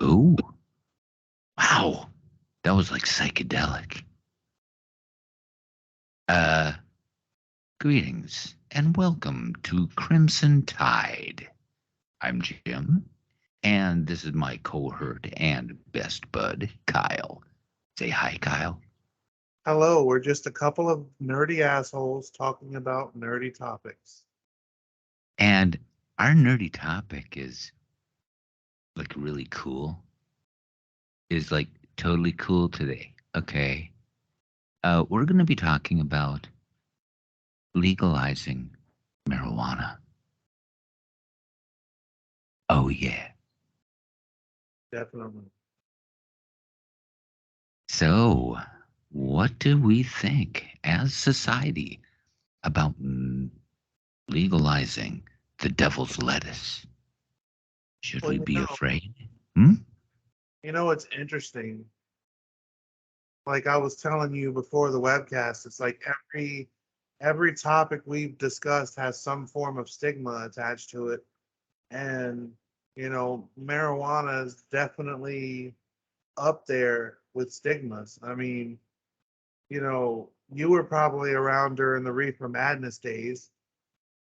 Ooh, wow. That was like psychedelic. Uh, Greetings and welcome to Crimson Tide. I'm Jim, and this is my cohort and best bud, Kyle. Say hi, Kyle. Hello, we're just a couple of nerdy assholes talking about nerdy topics. And our nerdy topic is like really cool, is like totally cool today. Okay. We're going to be talking about legalizing marijuana. Oh, yeah. Definitely. So, what do we think as society about legalizing the devil's lettuce? Should Well, we be afraid? Hmm? it's interesting. Like I was telling you before the webcast, it's like every topic we've discussed has some form of stigma attached to it. And, marijuana is definitely up there with stigmas. I mean, you were probably around during the Reefer Madness days,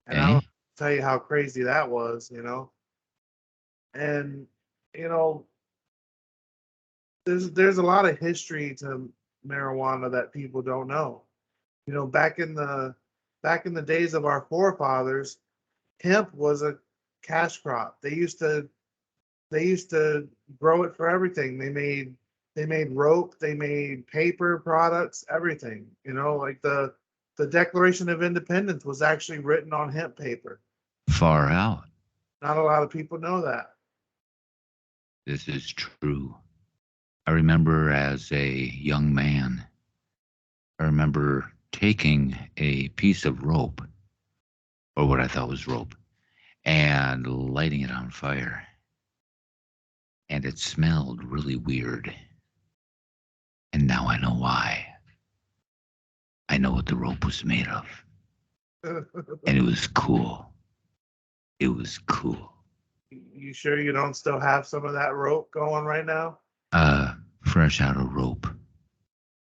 and I Eh? don't tell you how crazy that was. And you know, there's a lot of history to marijuana that people don't know. Back in the days of our forefathers, hemp was a cash crop. They used to grow it for everything. They made rope, they made paper products, everything. Like the Declaration of Independence was actually written on hemp paper. Far out. Not a lot of people know that. This is true. I remember as a young man, I remember taking a piece of rope, or what I thought was rope, and lighting it on fire. And it smelled really weird. And now I know why. I know what the rope was made of. And it was cool. It was cool. You sure you don't still have some of that rope going right now? Fresh out of rope.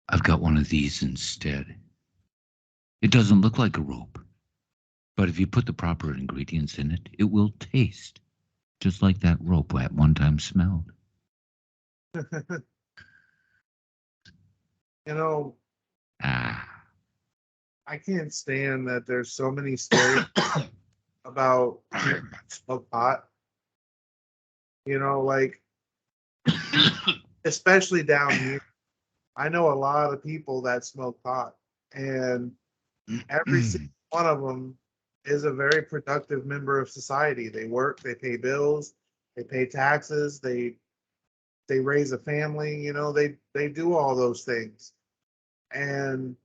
I've got one of these instead. It doesn't look like a rope, but if you put the proper ingredients in it, it will taste just like that rope at one time smelled. You know, Ah. I can't stand that there's so many stories about people that smoke pot. Like especially down here. I know a lot of people that smoke pot, and every single one of them is a very productive member of society. They work, they pay bills, they pay taxes, they raise a family. They do all those things, and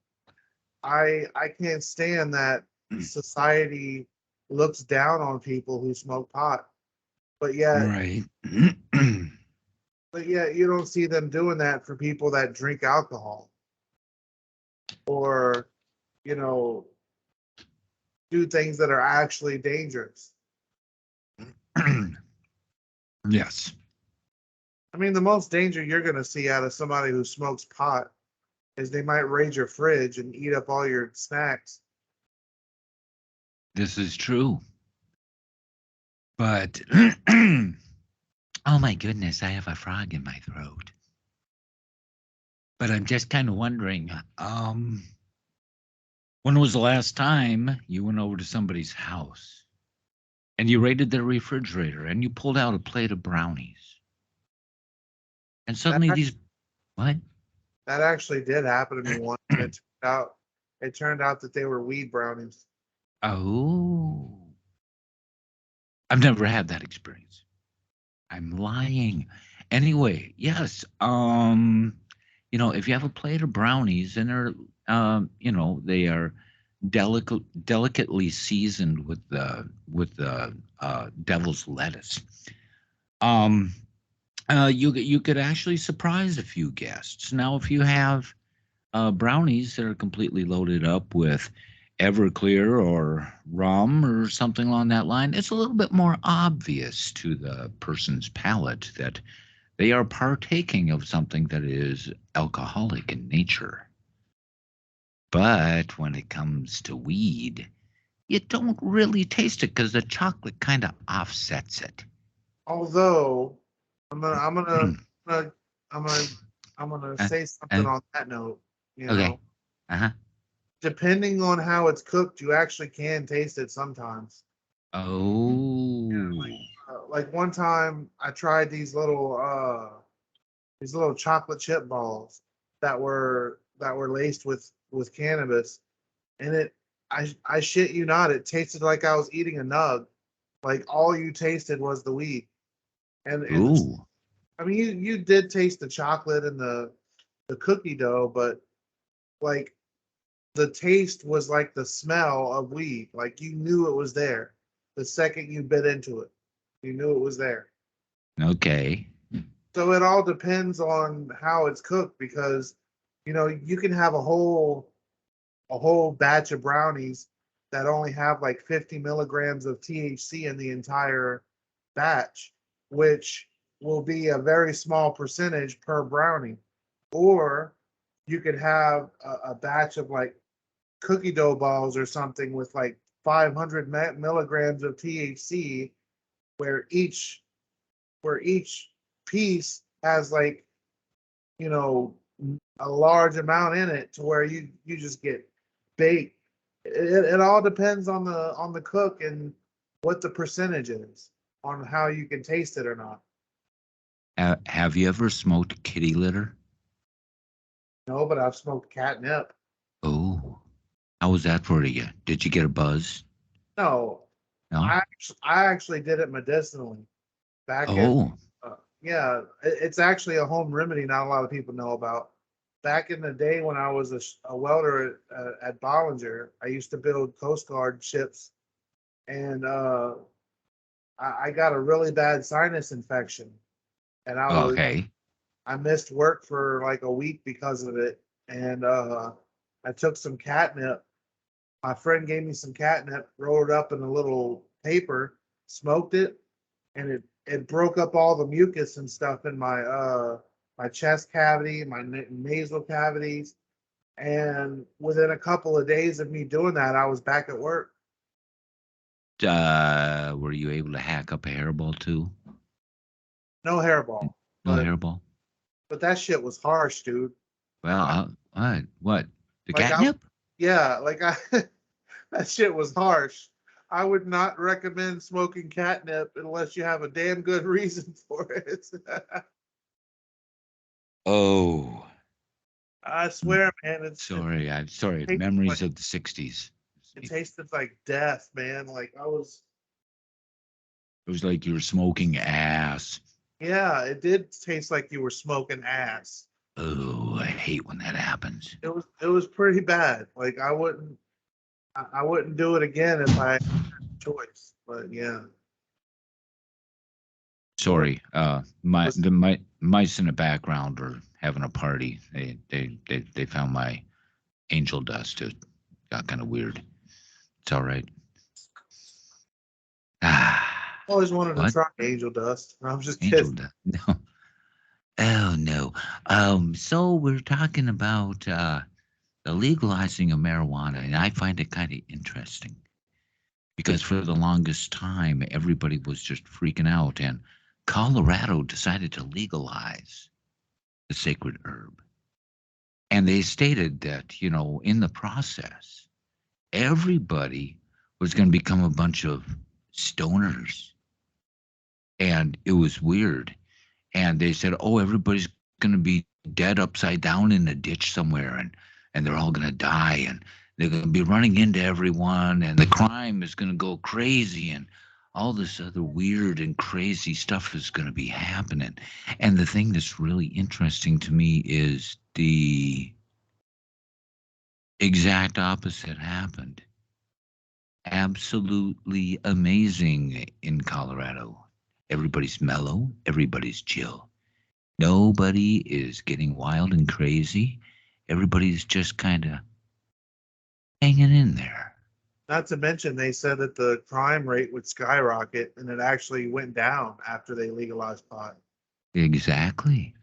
I can't stand that society looks down on people who smoke pot, but yet Right. but yet you don't see them doing that for people that drink alcohol or you know do things that are actually dangerous. Yes. I mean, the most danger you're going to see out of somebody who smokes pot is they might raid your fridge and eat up all your snacks. This is true. But oh my goodness, I have a frog in my throat. But I'm just kind of wondering, when was the last time you went over to somebody's house and you raided their refrigerator and you pulled out a plate of brownies? And That suddenly these what? that actually did happen to me once, and it turned out that they were weed brownies. Oh, I've never had that experience. I'm lying. Anyway, yes. If you have a plate of brownies and they're, they are delicately seasoned with the devil's lettuce. Um, you could actually surprise a few guests. Now, if you have brownies that are completely loaded up with Everclear or rum or something along that line, it's a little bit more obvious to the person's palate that They are partaking of something that is alcoholic in nature. But when it comes to weed, you don't really taste it because the chocolate kind of offsets it. Although gonna I'm gonna I'm gonna Uh, say something uh, on that note. You okay. know, Uh-huh. depending on how it's cooked, you actually can taste it sometimes. Oh. Like one time, I tried these little chocolate chip balls that were laced with cannabis, and I shit you not, it tasted like I was eating a nug. Like all you tasted was the weed, and Ooh. I mean you did taste the chocolate and the cookie dough, but like the taste was like the smell of weed. Like you knew it was there the second you bit into it. You knew it was there. Okay. So it all depends on how it's cooked because you can have a whole batch of brownies that only have like 50 milligrams of THC in the entire batch, which will be a very small percentage per brownie. Or you could have a batch of like cookie dough balls or something with like 500 milligrams of THC, where each piece has like you know a large amount in it to where you just get baked. It all depends on the cook and what the percentage is on how you can taste it or not. Have you ever smoked kitty litter? No, but I've smoked catnip. Oh. How was that for you? Did you get a buzz? No, No? I actually did it medicinally back in Oh. yeah, it's actually a home remedy not a lot of people know about. Back in the day when I was a welder at Bollinger, I used to build Coast Guard ships, and I got a really bad sinus infection, and Okay. I missed work for like a week because of it, and I took some catnip. My friend gave me some catnip, rolled it up in a little paper, smoked it, and it broke up all the mucus and stuff in my chest cavity, my nasal cavities, and within a couple of days of me doing that, I was back at work. Were you able to hack up a hairball too? No hairball, No but hairball? that shit was harsh, dude. Well, I, what? What? The like I catnip? yeah, like I that shit was harsh. I would not recommend smoking catnip unless you have a damn good reason for it. Oh, I mm, swear, man, sorry. I'm sorry. tasted like Memories of the 60s. it tasted like death, man. Like I was, It was like you were smoking ass. yeah, it did taste like you were smoking ass. Oh, I hate when that happens. It was pretty bad. Like I wouldn't do it again if I had a choice. But yeah, but Sorry. was My mice in the background are having a party. They found my angel dust. It got kind of weird. It's all right. Ah, always wanted to what? try angel dust. I'm just Angel kidding. dust? No. Oh no. So we're talking about the legalizing of marijuana, and I find it kind of interesting because for the longest time everybody was just freaking out, and Colorado decided to legalize the sacred herb. And they stated that, in the process, everybody was going to become a bunch of stoners. And it was weird. And they said, oh, everybody's going to be dead upside down in a ditch somewhere, and they're all going to die. And they're going to be running into everyone. And the crime is going to go crazy. And all this other weird and crazy stuff is going to be happening. And the thing that's really interesting to me is the exact opposite happened. Absolutely amazing in Colorado. Everybody's mellow, everybody's chill. Nobody is getting wild and crazy. Everybody's just kind of hanging in there. Not to mention, they said that the crime rate would skyrocket, and it actually went down after they legalized pot. Exactly.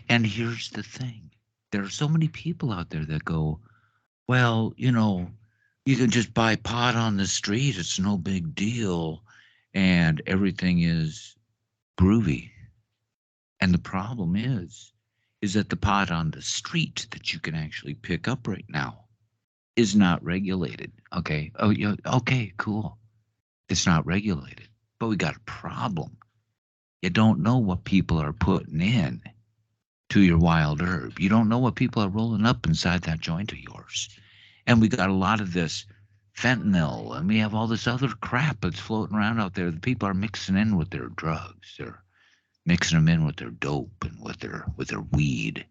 And here's the thing. There are so many people out there that go, well, you can just buy pot on the street. It's no big deal. And everything is groovy. And the problem is that the pot on the street that you can actually pick up right now is not regulated. Okay. Oh, yeah. Okay, cool. It's not regulated. But we got a problem. You don't know what people are putting in to your wild herb. You don't know what people are rolling up inside that joint of yours. And we got a lot of this fentanyl, and we have all this other crap that's floating around out there. The people are mixing in with their drugs. They're mixing them in with their dope and with their weed.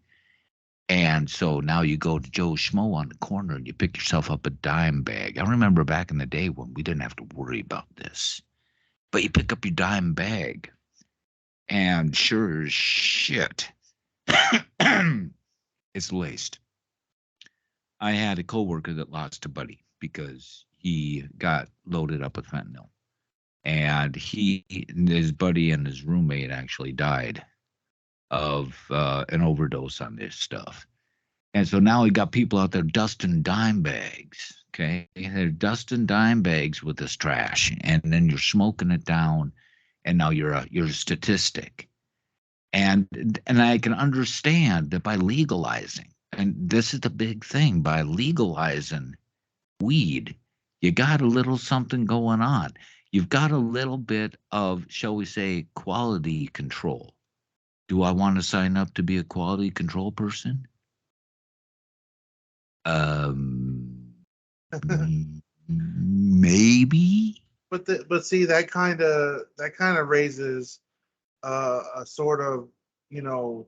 And so now you go to Joe Schmo on the corner and you pick yourself up a dime bag. I remember back in the day when we didn't have to worry about this. But you pick up your dime bag, and sure as shit, it's laced. I had a coworker that lost a buddy because he got loaded up with fentanyl, and his buddy and his roommate actually died of an overdose on this stuff. And so now we got people out there dusting dime bags. Okay, they're dusting dime bags with this trash, and then you're smoking it down, and now you're a statistic. And I can understand that by legalizing, and this is the big thing, by legalizing weed, you got a little something going on. You've got a little bit of, shall we say, quality control. Do I want to sign up to be a quality control person? Um, maybe. But see, that kind of raises a sort of, you know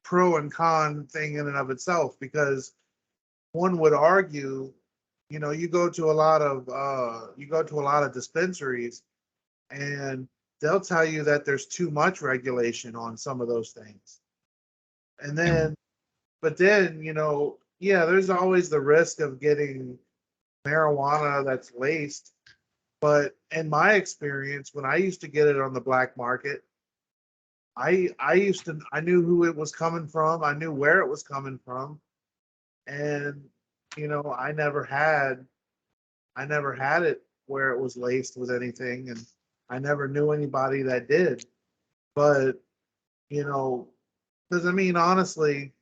pro and con thing in and of itself, because one would argue, you go to a lot of dispensaries, and they'll tell you that there's too much regulation on some of those things. And And then, but then, yeah, there's always the risk of getting marijuana that's laced. But in my experience, when I used to get it on the black market, I knew who it was coming from. I knew where it was coming from. And, I never had it where it was laced with anything, and I never knew anybody that did. But, you know, because I mean, honestly,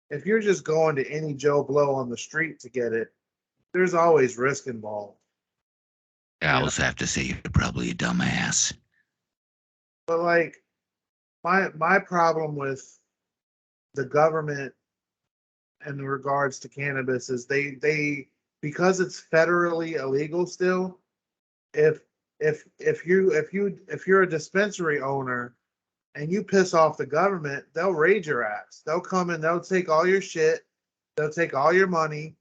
if you're just going to any Joe Blow on the street to get it, there's always risk involved. I You know, also have to say you're probably a dumbass. but like my problem with the government in regards to cannabis is they because it's federally illegal still. If you're a dispensary owner and you piss off the government, they'll raid your ass. They'll come and they'll take all your shit, they'll take all your money,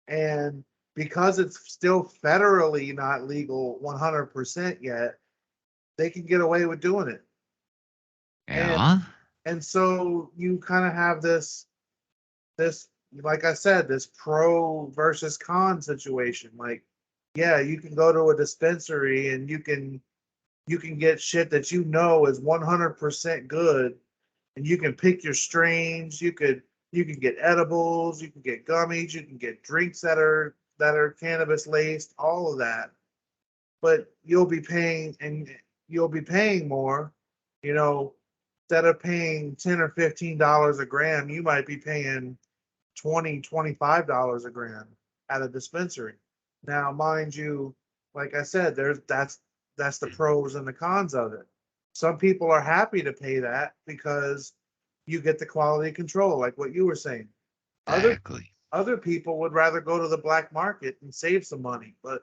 and because it's still federally not legal 100% yet, they can get away with doing it. And Yeah? and so you kind of have this like I said, this pro versus con situation. Like, yeah, you can go to a dispensary and you can get shit that is 100% good, and you can pick your strains. You can get edibles, you can get gummies, you can get drinks that are cannabis laced, all of that. But you'll be paying more, you know, instead of paying $10 or $15 a gram, you might be paying $20, $25 a gram at a dispensary. Now, mind you, like I said, that's the pros and the cons of it. Some people are happy to pay that because you get the quality control, like what you were saying. Other Exactly. other people would rather go to the black market and save some money. But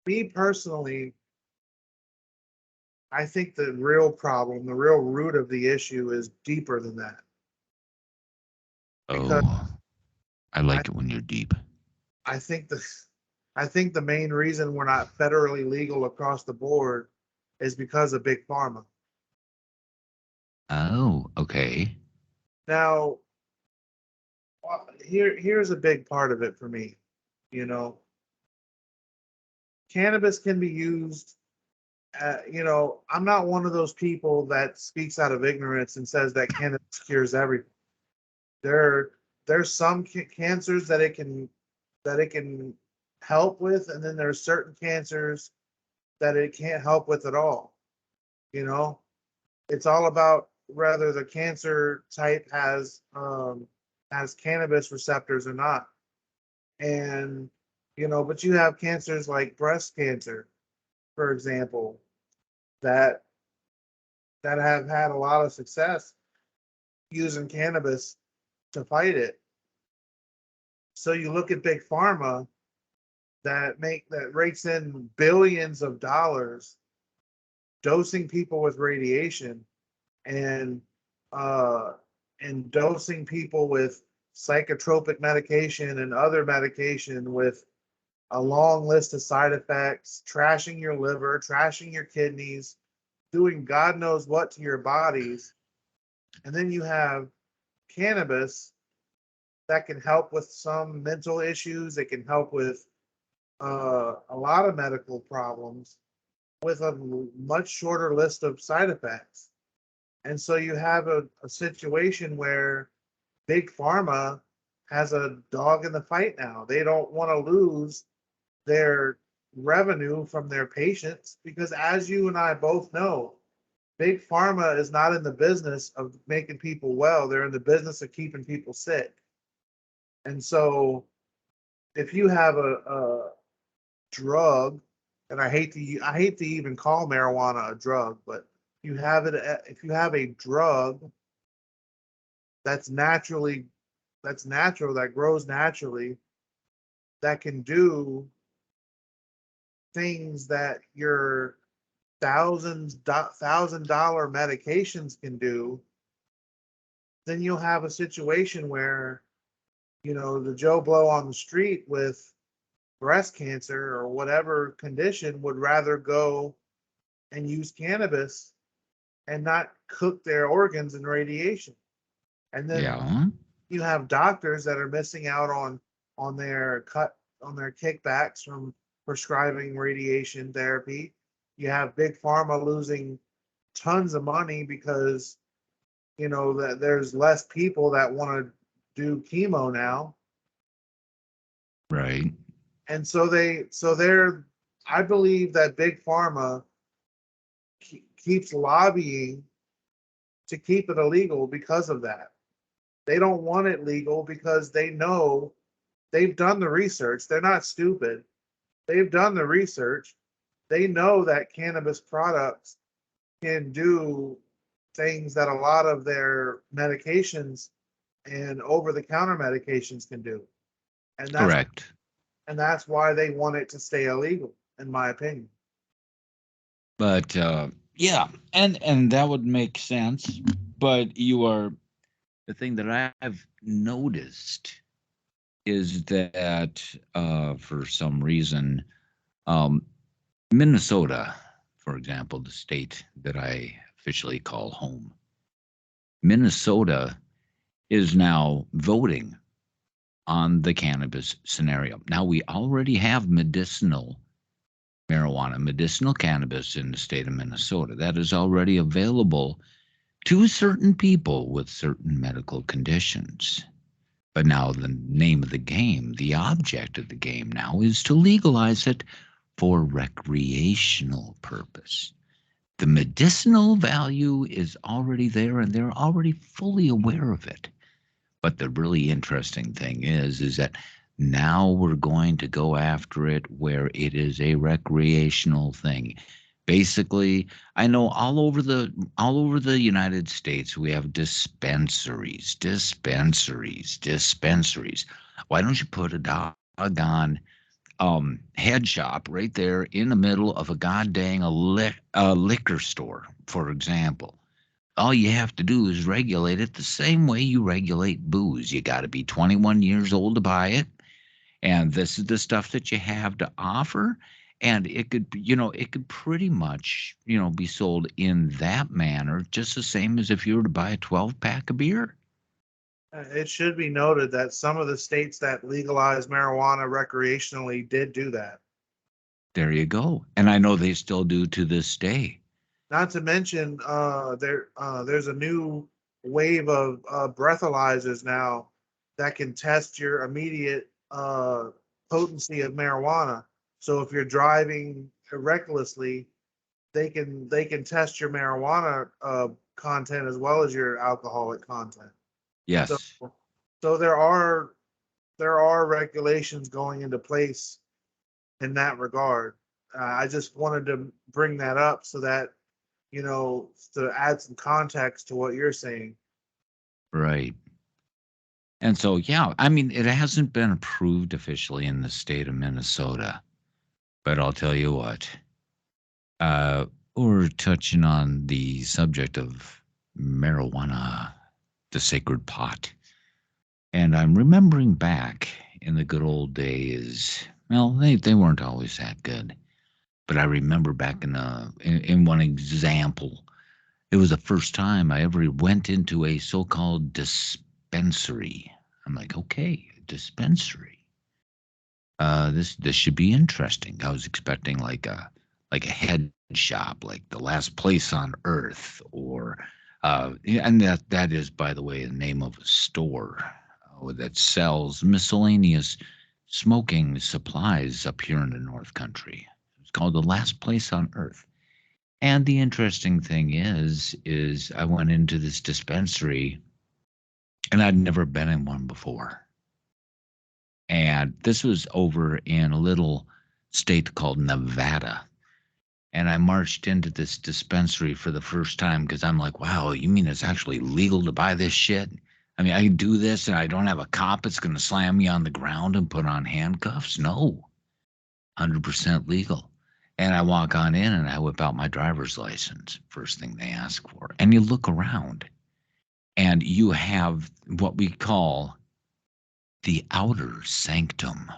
me personally, I think the real problem, the real root of the issue is deeper than that. Because Oh, I I, like it when you're deep. I think the main reason we're not federally legal across the board is because of big pharma. Oh, okay. Now, here's a big part of it for me. You know, cannabis can be used I'm not one of those people that speaks out of ignorance and says that cannabis cures everything. There, there's some cancers that it can help with, and then there's certain cancers that it can't help with at all. You know, it's all about whether the cancer type has cannabis receptors or not. And but you have cancers like breast cancer, for example, that have had a lot of success using cannabis to fight it. So you look at big pharma that rakes in billions of dollars dosing people with radiation and uh and dosing people with psychotropic medication and other medication with a long list of side effects, trashing your liver, trashing your kidneys, doing God knows what to your bodies. And then you have cannabis that can help with some mental issues. It can help with a lot of medical problems with a much shorter list of side effects. And so you have a situation where big pharma has a dog in the fight now. They don't want to lose their revenue from their patients because, as you and I both know, big pharma is not in the business of making people well. They're in the business of keeping people sick. And so if you have a drug, and I hate to even call marijuana a drug, but you have it if you have a drug that's naturally that's natural, that grows naturally, that can do things that your $1,000 medications can do, then you'll have a situation where the Joe Blow on the street with breast cancer or whatever condition would rather go and use cannabis and not cook their organs in radiation. And then Yeah. you have doctors that are missing out on their kickbacks from prescribing radiation therapy. You have big pharma losing tons of money because that there's less people that want to do chemo now. Right. And they're I believe that big pharma keeps lobbying to keep it illegal because of that. They don't want it legal because they know they've done the research. They're not stupid. They've done the research. They know that cannabis products can do things that a lot of their medications and over the counter medications can do. And Correct. that's why they want it to stay illegal, in my opinion. But yeah, and that would make sense. But you are the thing that I've noticed is that for some reason, um, Minnesota, for example, the state that I officially call home, Minnesota is now voting on the cannabis scenario. Now we already have medicinal marijuana, medicinal cannabis in the state of Minnesota. That is already available to certain people with certain medical conditions. But now the name of the game, the object of the game now is to legalize it for recreational purpose. The medicinal value is already there and they're already fully aware of it. But the really interesting thing is that now we're going to go after it where it is a recreational thing. Basically, I know all over the United States we have dispensaries. Why don't you put a doggone head shop right there in the middle of a goddamn liquor store, for example? All you have to do is regulate it the same way you regulate booze. You got to be 21 years old to buy it, and this is the stuff that you have to offer. And it could, it could pretty much, be sold in that manner, just the same as if you were to buy a 12 pack of beer. It should be noted that some of the states that legalized marijuana recreationally did do that. There you go. And I know they still do to this day. Not to mention, there's a new wave of breathalyzers now that can test your immediate potency of marijuana. So if you're driving recklessly, they can test your marijuana content as well as your alcoholic content. So Yes. so there are regulations going into place in that regard. I just wanted to bring that up so that to add some context to what you're saying. Right. And so, yeah, I mean, it hasn't been approved officially in the state of Minnesota, but I'll tell you what, uh, we're touching on the subject of marijuana, the sacred pot. And I'm remembering back in the good old days. Well, they weren't always that good, but I remember back in one example, it was the first time I ever went into a so-called dispensary. I'm like, okay, a dispensary. This should be interesting. I was expecting like a head shop, like the last place on earth, or yeah, and that is, by the way, the name of a store that sells miscellaneous smoking supplies up here in the North Country. It's called the last place on earth. And the interesting thing is I went into this dispensary and I'd never been in one before. And this was over in a little state called Nevada. And I marched into this dispensary for the first time because I'm like, wow, you mean it's actually legal to buy this shit? I mean, I can do this and I don't have a cop that's going to slam me on the ground and put on handcuffs? No, 100% legal. And I walk on in and I whip out my driver's license, first thing they ask for. And you look around and you have what we call the outer sanctum.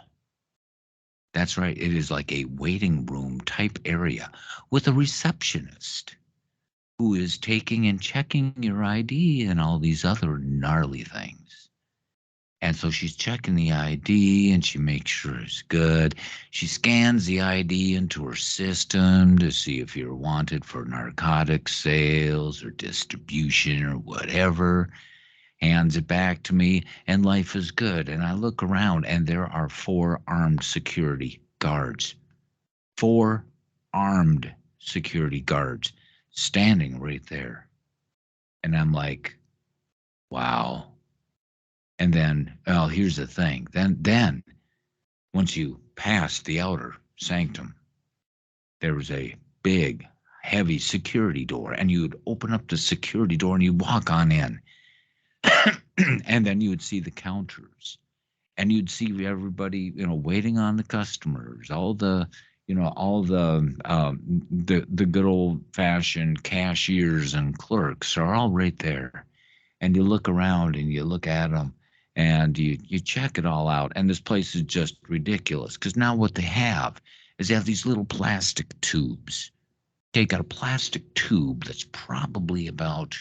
That's right. It is like a waiting room type area with a receptionist who is taking and checking your ID and all these other gnarly things. And so she's checking the ID and she makes sure it's good. She scans the ID into her system to see if you're wanted for narcotic sales or distribution or whatever. Hands it back to me, and life is good. And I look around, and there are 4 armed security guards. 4 armed security guards standing right there. And I'm like, wow. And then, well, here's the thing. Then once you pass the outer sanctum, there was a big, heavy security door, and you'd open up the security door and you'd walk on in. And then you would see the counters and you'd see everybody, waiting on the customers, all the good old fashioned cashiers and clerks are all right there. And you look around and you look at them and you check it all out. And this place is just ridiculous because now what they have is they have these little plastic tubes. Okay, got a plastic tube that's probably about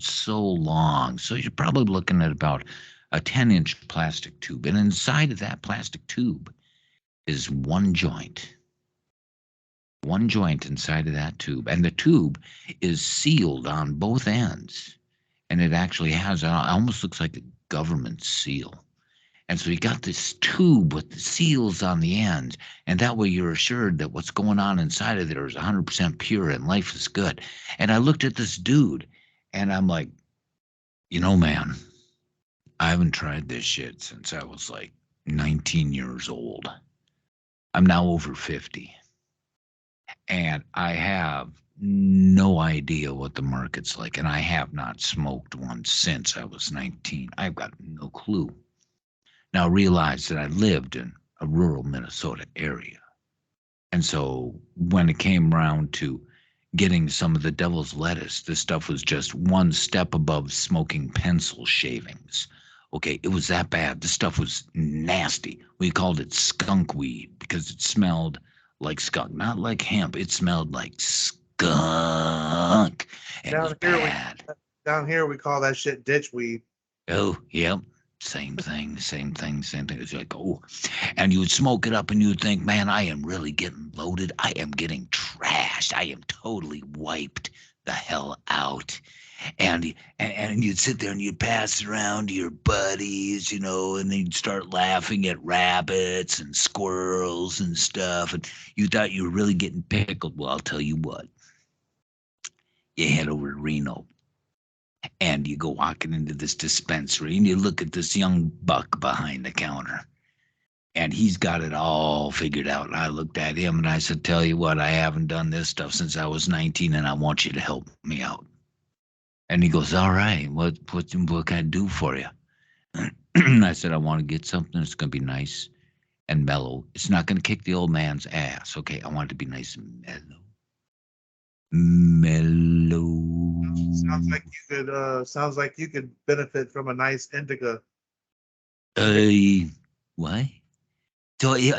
so long. So you're probably looking at about a 10-inch plastic tube. And inside of that plastic tube is one joint inside of that tube. And the tube is sealed on both ends. And it actually has, it almost looks like a government seal. And so you got this tube with the seals on the end. And that way you're assured that what's going on inside of there is 100% pure and life is good. And I looked at this dude and I'm like, man, I haven't tried this shit since I was like 19 years old. I'm now over 50. And I have no idea what the market's like. And I have not smoked one since I was 19. I've got no clue. Now realize that I lived in a rural Minnesota area. And so when it came around to getting some of the devil's lettuce, this stuff was just one step above smoking pencil shavings. Okay, it was that bad. This stuff was nasty. We called it skunk weed because it smelled like skunk, not like hemp. It smelled like skunk and it was Down here we bad. down here we call that shit ditch weed. Oh, yep. Same thing, same thing, same thing. It's like, oh, and you would smoke it up and you would think, man, I am really getting loaded. I am getting trashed. I am totally wiped the hell out. And you'd sit there and you'd pass it around to your buddies, and then you'd start laughing at rabbits and squirrels and stuff. And you thought you were really getting pickled. Well, I'll tell you what, you head over to Reno and you go walking into this dispensary and you look at this young buck behind the counter and he's got it all figured out. And I looked at him and I said, tell you what, I haven't done this stuff since I was 19 and I want you to help me out. And he goes, all right, what can I do for you? And I said, I want to get something that's going to be nice and mellow. It's not going to kick the old man's ass. Okay, I want it to be nice and mellow. Mellow. Sounds like you could benefit from a nice indica. What? So it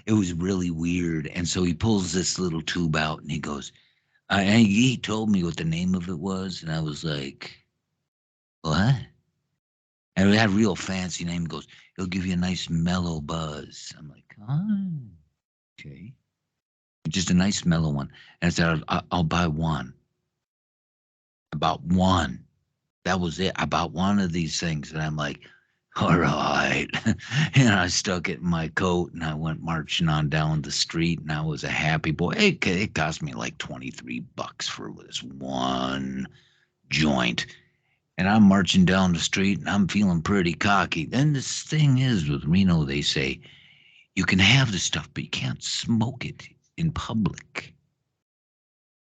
was really weird. And so he pulls this little tube out and he goes, and he told me what the name of it was. And I was like, what? And it had a real fancy name. He goes, it'll give you a nice mellow buzz. I'm like, oh, okay. Just a nice mellow one. And I said, I'll buy one. About one. That was it. I bought one of these things. And I'm like, all right. And I stuck it in my coat and I went marching on down the street and I was a happy boy. It cost me like $23 for this one joint. And I'm marching down the street and I'm feeling pretty cocky. Then this thing is with Reno, they say you can have this stuff, but you can't smoke it in public.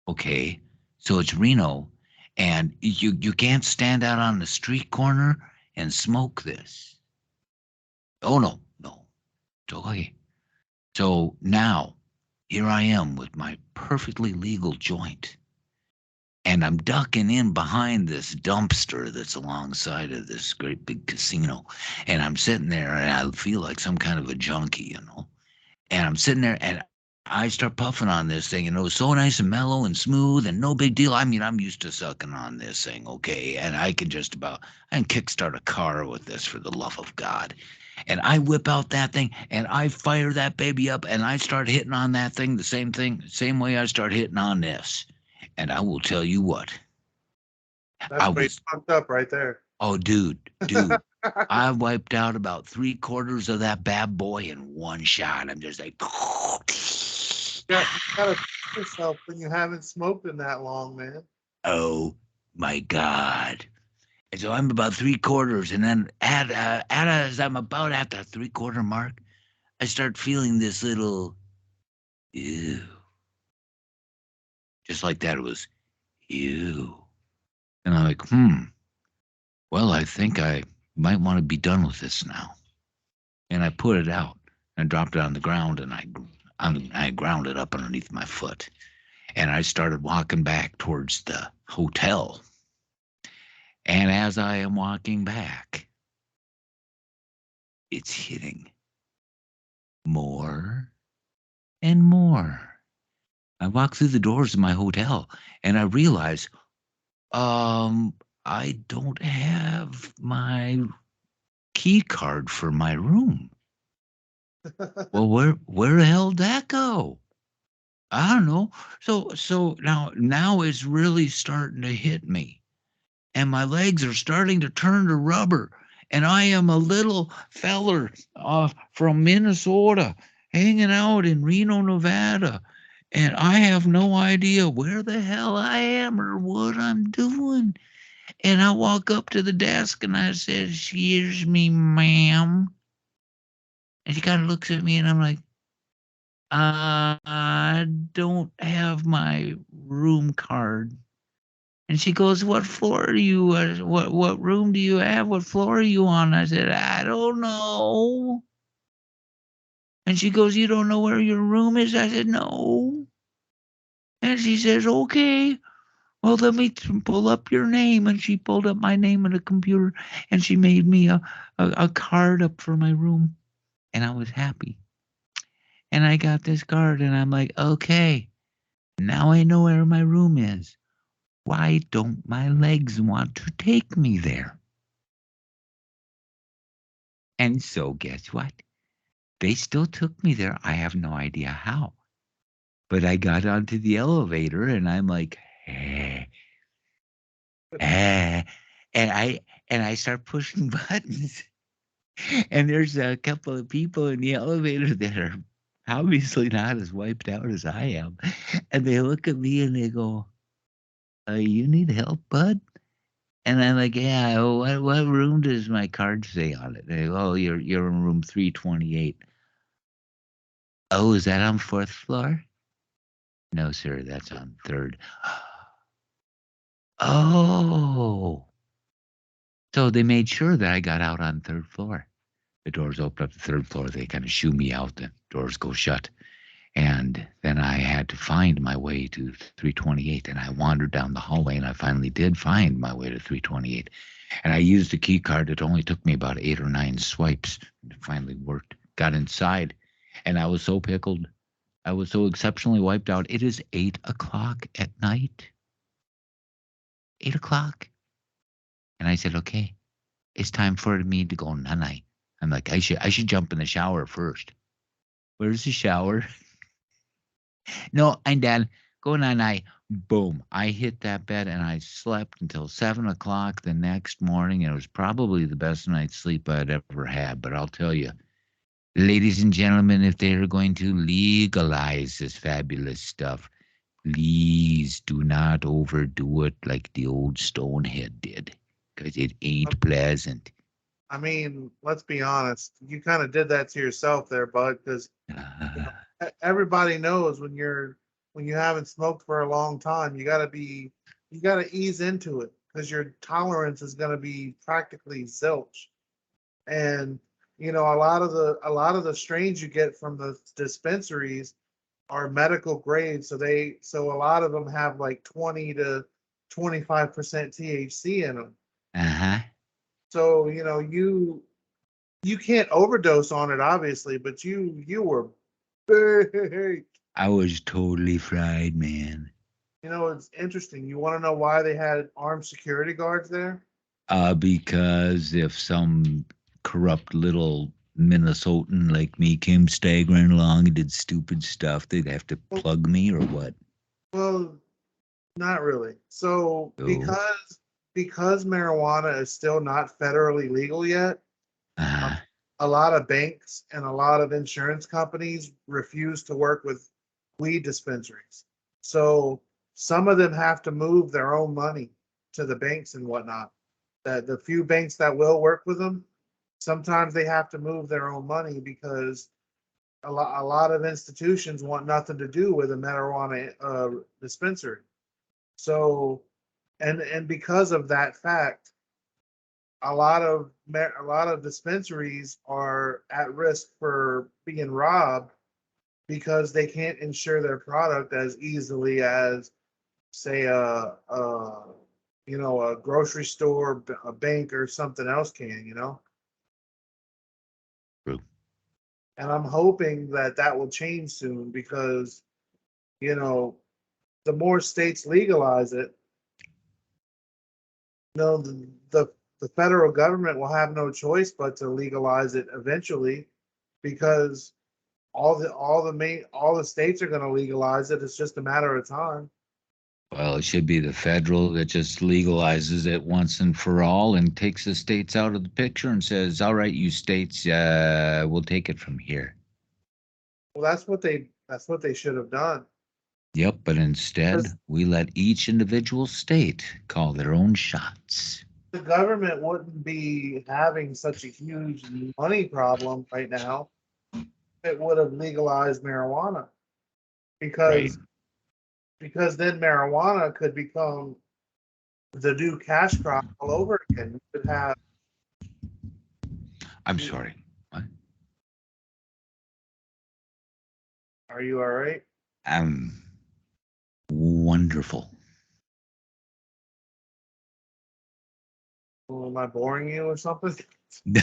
Okay. So it's Reno and you can't stand out on the street corner and smoke this. Oh no. It's okay. So now here I am with my perfectly legal joint. And I'm ducking in behind this dumpster that's alongside of this great big casino. And I'm sitting there and I feel like some kind of a junkie. And I'm sitting there and I start puffing on this thing, and it was so nice and mellow and smooth and no big deal. I mean, I'm used to sucking on this thing, okay? And I can kickstart a car with this for the love of God. And I whip out that thing and I fire that baby up and I start hitting on that same way I start hitting on this. And I will tell you what, That's I pretty was, fucked up right there. oh, dude, I wiped out about 3/4 of that bad boy in one shot. I'm just like, You gotta check yourself when you haven't smoked in that long, man. oh my God. And so I'm about 3/4. And then as I'm about at the 3/4 mark, I start feeling this little, ew. Just like that. It was, ew. And I'm like, well, I think I might want to be done with this now. And I put it out and dropped it on the ground and I ground it up underneath my foot. And I started walking back towards the hotel. And as I am walking back, it's hitting more and more. I walk through the doors of my hotel and I realize, I don't have my key card for my room. Well, where the hell did that go? I don't know. So now it's really starting to hit me. And my legs are starting to turn to rubber. And I am a little feller from Minnesota hanging out in Reno, Nevada. And I have no idea where the hell I am or what I'm doing. And I walk up to the desk and I said, excuse me, ma'am. And she kind of looks at me and I'm like, I don't have my room card. And she goes, what floor are you? What room do you have? What floor are you on? I said, I don't know. And she goes, you don't know where your room is? I said, no. And she says, okay, well, let me pull up your name. And she pulled up my name on the computer and she made me a card up for my room. And I was happy. And I got this card and I'm like, okay, now I know where my room is. Why don't my legs want to take me there? And so guess what? They still took me there. I have no idea how. But I got onto the elevator and I'm like, eh, eh. And I start pushing buttons. And there's a couple of people in the elevator that are obviously not as wiped out as I am. And they look at me and they go, you need help, bud? And I'm like, yeah, what room does my card say on it? They go, oh, you're in room 328. Oh, is that on fourth floor? No, sir, that's on third. Oh. So they made sure that I got out on third floor. The doors open up the third floor. They kind of shoo me out. The doors go shut. And then I had to find my way to 328. And I wandered down the hallway and I finally did find my way to 328. And I used the key card. It only took me about 8 or 9 swipes. It finally worked. Got inside. And I was so pickled. I was so exceptionally wiped out. It is 8 o'clock at night. 8 o'clock. And I said, okay, it's time for me to go nanai. I'm like, I should jump in the shower first. Where's the shower? No, I'm done. Go nanai. Boom. I hit that bed and I slept until 7 o'clock the next morning. And it was probably the best night's sleep I'd ever had. But I'll tell you, ladies and gentlemen, if they're going to legalize this fabulous stuff, please do not overdo it like the old Stonehead did, because it ain't pleasant. I mean, let's be honest. You kind of did that to yourself there, bud, because Uh, everybody knows when you haven't smoked for a long time, you gotta ease into it because your tolerance is gonna be practically zilch. And a lot of the strains you get from the dispensaries are medical grade, so a lot of them have like 20 to 25% THC in them. uh-huh. So you can't overdose on it, obviously, but you were big. I was totally fried, man. It's interesting. You want to know why they had armed security guards there? Because if some corrupt little Minnesotan like me came staggering along and did stupid stuff, they'd have to Well, plug me or what? well, not really. So Oh, because marijuana is still not federally legal yet, uh, uh-huh. a lot of banks and a lot of insurance companies refuse to work with weed dispensaries. So some of them have to move their own money to the banks and whatnot. That the few banks that will work with them, sometimes they have to move their own money because a lot of institutions want nothing to do with a marijuana dispensary. So, and because of that fact, a lot of dispensaries are at risk for being robbed because they can't insure their product as easily as, say, a grocery store, a bank, or something else can. True. And I'm hoping that that will change soon because you know the more states legalize it, the the federal government will have no choice but to legalize it eventually because all the states are going to legalize it. It's just a matter of time. Well, it should be the federal that just legalizes it once and for all and takes the states out of the picture and says, all right, you states, we'll take it from here. Well, that's what they should have done. Yep, but Because instead, we let each individual state call their own shots. the government wouldn't be having such a huge money problem right now if it would have legalized marijuana Right. because then marijuana could become the new cash crop all over again. You could have. I'm sorry. What? Are you all right? Wonderful. Well, am I boring you or something? No,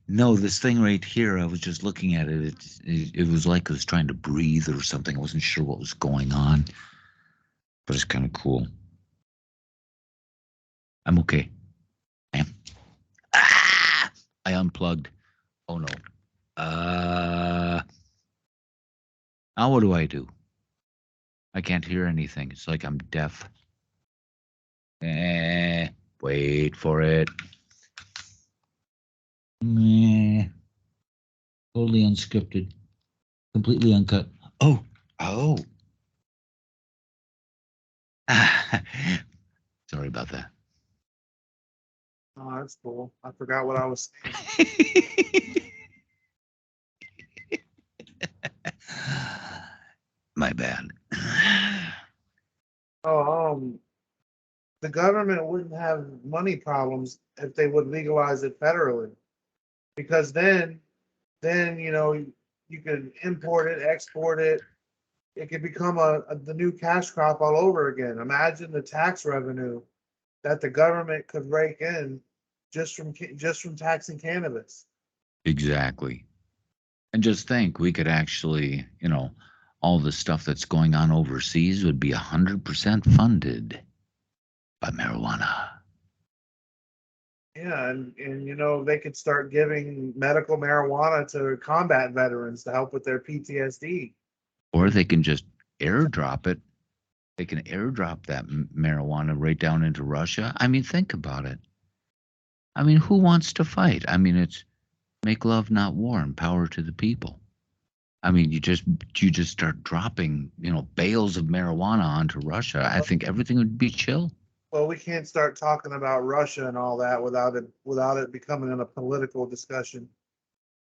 no, this thing right here, I was just looking at it. It was like it was trying to breathe or something. I wasn't sure what was going on, but it's kind of cool. I'm okay. I am. Ah! I unplugged. Oh no. Now what do I do? I can't hear anything. It's like I'm deaf. Wait for it. Totally unscripted. Completely uncut. Oh. Sorry about that. Oh, that's cool. I forgot what I was saying. My bad. Oh, the government wouldn't have money problems if they would legalize it federally, because then you could import it, export it. It could become the new cash crop all over again. Imagine the tax revenue that the government could rake in just from taxing cannabis. Exactly. And just think, we could actually, all the stuff that's going on overseas would be 100% funded by marijuana. Yeah, and they could start giving medical marijuana to combat veterans to help with their PTSD. Or they can just airdrop it. They can airdrop that marijuana right down into Russia. I mean, think about it. I mean, who wants to fight? I mean, it's make love, not war, and power to the people. I mean, you just start dropping, bales of marijuana onto Russia. I think everything would be chill. Well, we can't start talking about Russia and all that without it becoming a political discussion.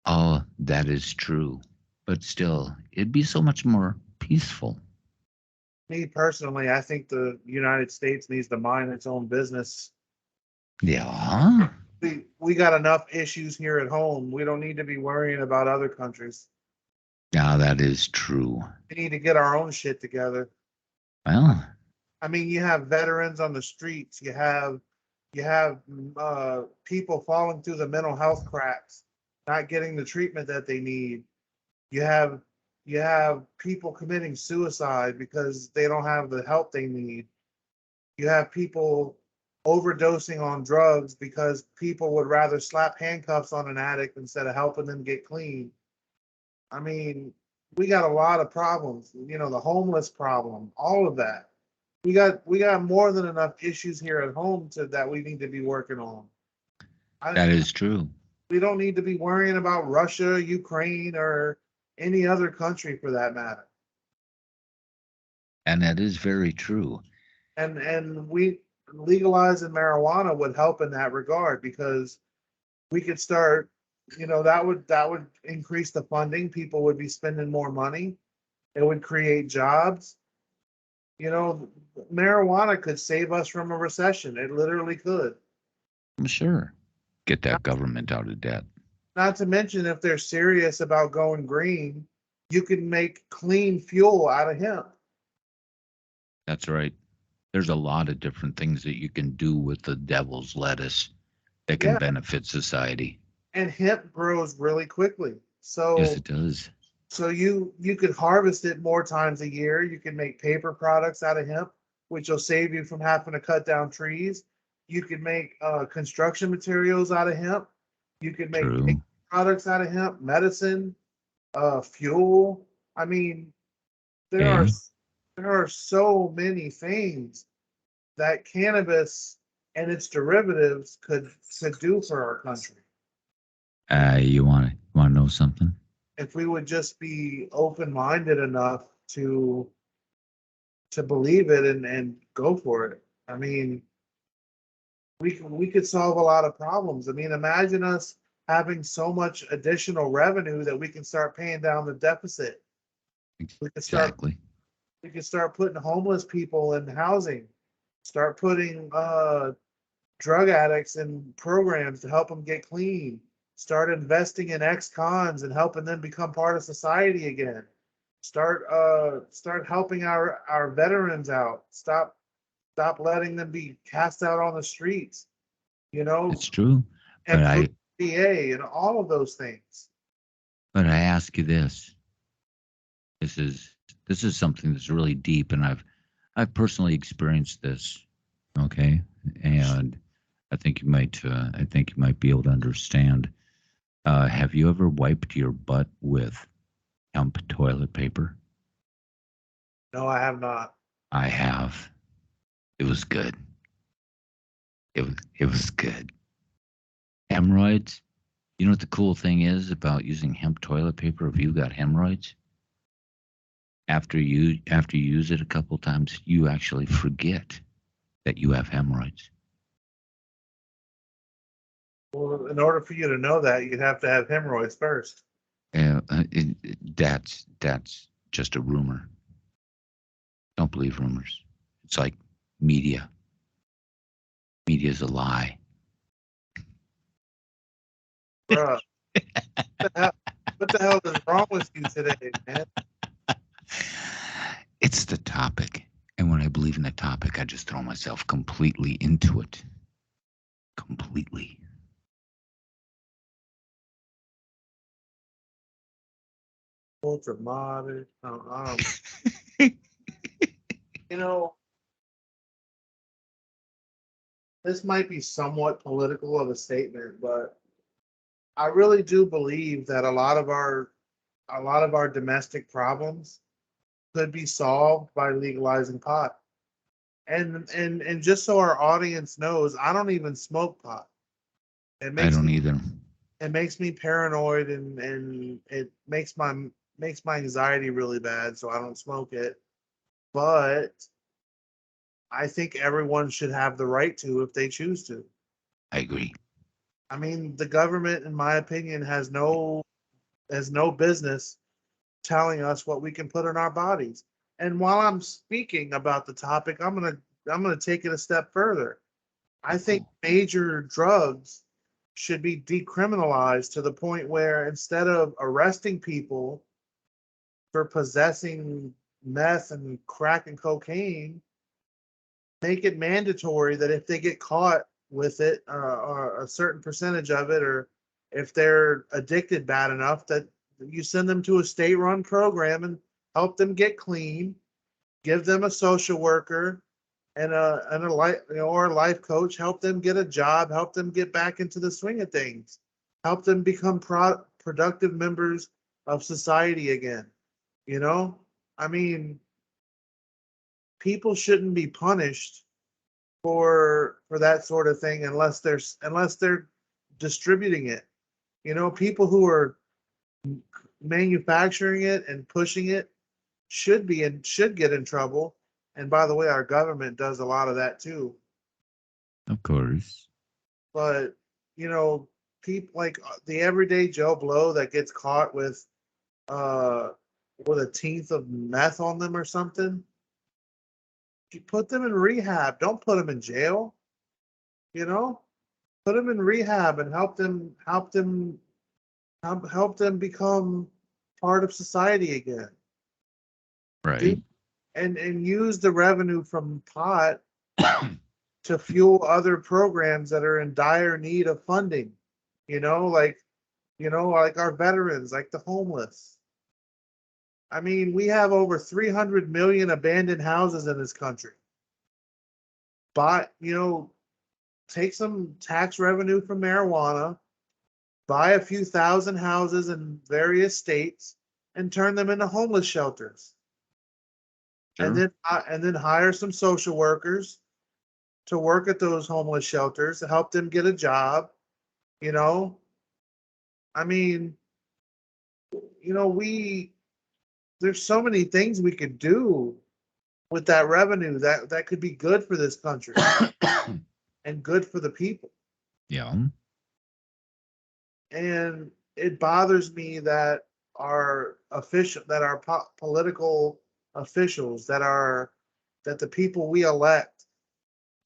Oh, that is true. But still, it'd be so much more peaceful. Me personally, I think the United States needs to mind its own business. Yeah. We got enough issues here at home. We don't need to be worrying about other countries. Yeah, that is true. We need to get our own shit together. Well, I mean, you have veterans on the streets. You have people falling through the mental health cracks, not getting the treatment that they need. You have you have people committing suicide because they don't have the help they need. You have people overdosing on drugs because people would rather slap handcuffs on an addict instead of helping them get clean. I mean, we got a lot of problems. The homeless problem, all of that. We got more than enough issues here at home that we need to be working on. I, that is true. we don't need to be worrying about Russia, Ukraine, or any other country for that matter. And that is very true. And we legalizing marijuana would help in that regard because we could start. That would increase the funding. People would be spending more money. It would create jobs. You know, Marijuana could save us from a recession. It literally could. I'm sure. Get that government out of debt. Not to mention, if they're serious about going green, you can make clean fuel out of hemp. That's right. There's a lot of different things that you can do with the devil's lettuce that can Yeah, benefit society. and hemp grows really quickly. Yes, So it does. so you could harvest it more times a year. You can make paper products out of hemp, which will save you from having to cut down trees. You can make construction materials out of hemp. You can make True. products out of hemp, medicine, fuel. I mean, there are Okay. there are so many things that cannabis and its derivatives could do for our country You want to know something? if we would just be open-minded enough to believe it and go for it. I mean, we could solve a lot of problems. I mean, imagine us having so much additional revenue that we can start paying down the deficit. We could start Exactly. we could start putting homeless people in housing, start putting drug addicts in programs to help them get clean, start investing in ex-cons and helping them become part of society again. Start helping our veterans out. Stop letting them be cast out on the streets, you know, It's true. But improve I DA and all of those things. but I ask you this. This is something that's really deep, and I've personally experienced this. Okay, and I think you might be able to understand. Have you ever wiped your butt with hemp toilet paper? No, I have not. I have. It was good. It was good. Hemorrhoids. You know what the cool thing is about using hemp toilet paper if you got hemorrhoids? After you use it a couple times, you actually forget that you have hemorrhoids. Well, in order for you to know that, you'd have to have hemorrhoids first. That's just a rumor. Don't believe rumors. It's like media. Media's a lie. Bruh, what the hell, what the hell is wrong with you today, man? It's the topic. And when I believe in the topic, I just throw myself completely into it. Completely. Ultra modern. You know, this might be somewhat political of a statement, but I really do believe that a lot of our domestic problems could be solved by legalizing pot. And just so our audience knows, I don't even smoke pot. It I makes don't me either. it makes me paranoid and it makes my anxiety really bad, so I don't smoke it. But I think everyone should have the right to if they choose to. I agree. I mean, the government, in my opinion, has no business telling us what we can put in our bodies. And while I'm speaking about the topic, I'm gonna take it a step further. I think major drugs should be decriminalized to the point where instead of arresting people for possessing meth and crack and cocaine, make it mandatory that if they get caught with it or a certain percentage of it, or if they're addicted bad enough, that you send them to a state-run program and help them get clean, give them a social worker and a life, or a life coach, help them get a job, help them get back into the swing of things, help them become productive members of society again. You know, I mean, people shouldn't be punished for that sort of thing unless they're distributing it. People who are manufacturing it and pushing it should get in trouble. And by the way, our government does a lot of that too. Of course. But you know, people like the everyday Joe Blow that gets caught uh with a teenth of meth on them or something, you put them in rehab. Don't put them in jail. You know, put them in rehab and help them become part of society again. Do Right. and use the revenue from pot to fuel other programs that are in dire need of funding. Like our veterans, like the homeless. I mean, we have over 300 million abandoned houses in this country. But, take some tax revenue from marijuana, buy a few thousand houses in various states, and turn them into homeless shelters. And Sure. then hire some social workers to work at those homeless shelters to help them get a job. You know, I mean, we there's so many things we could do with that revenue that could be good for this country and good for the people. Yeah. And it bothers me that our political officials that the people we elect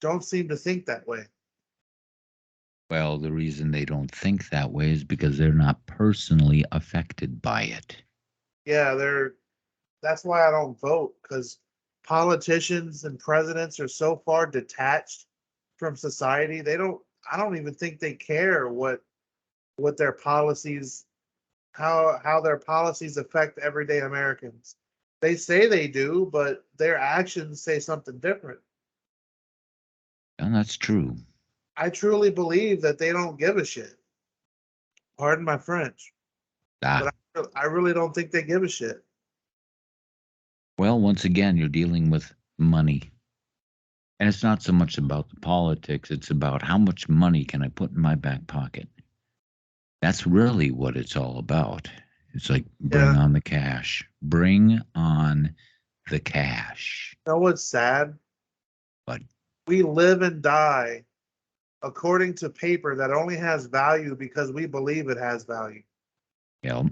don't seem to think that way. Well, the reason they don't think that way is because they're not personally affected by it. Yeah, that's why I don't vote, because politicians and presidents are so far detached from society. I don't even think they care what their policies how their policies affect everyday Americans. They say they do, but their actions say something different. And that's true. I truly believe that they don't give a shit. Pardon my French, Ah, but I really don't think they give a shit. well, once again, you're dealing with money. And it's not so much about the politics, it's about how much money can I put in my back pocket. That's really what it's all about. It's like bring Yeah. on the cash. Bring on the cash. You know what's sad? But We live and die according to paper that only has value because we believe it has value. you know,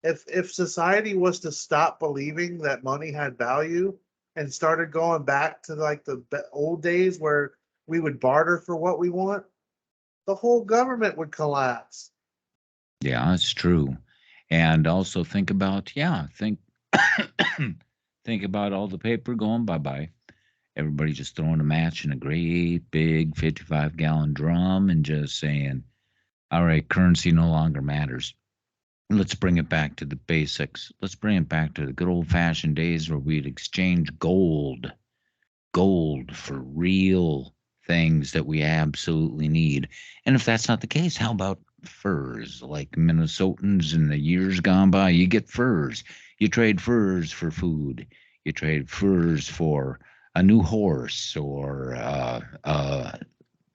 If society was to stop believing that money had value and started going back to like the old days where we would barter for what we want, the whole government would collapse. yeah, it's true. And also think about, yeah, think think about all the paper going bye-bye. Everybody just throwing a match in a great big 55-gallon drum and just saying, all right, currency no longer matters. Let's bring it back to the basics. Let's bring it back to the good old fashioned days where we'd exchange gold for real things that we absolutely need. And if that's not the case, how about furs? Like Minnesotans in the years gone by, you get furs. You trade furs for food. You trade furs for a new horse or, a